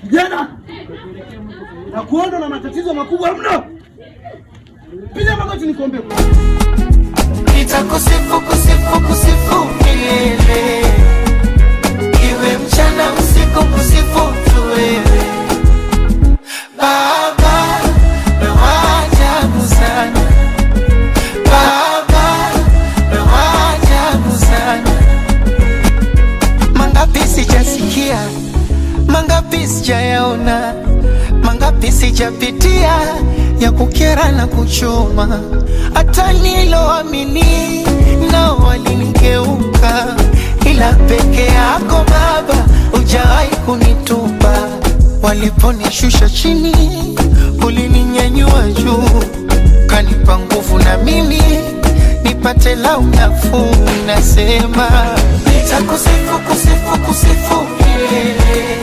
Kijana, na kuona na matatizo makubwa mno. Piga magoti nikuombe. Nitakusifu kusifu milele. Iwe mchana usiku kusifu tu wewe. Baba, mewajabu sana. Baba, mewajabu sana. Mangapi sijasikia, mangapi sijayaona, mangapi sijapitia ya kukera na kuchoma. Hata niloamini nao walinigeuka, ila peke yako Baba hujawahi kunitupa. Waliponishusha chini ulininyanyua juu, kanipa nguvu na mimi nipate lau nafuu. Nasema nitakusifu milele.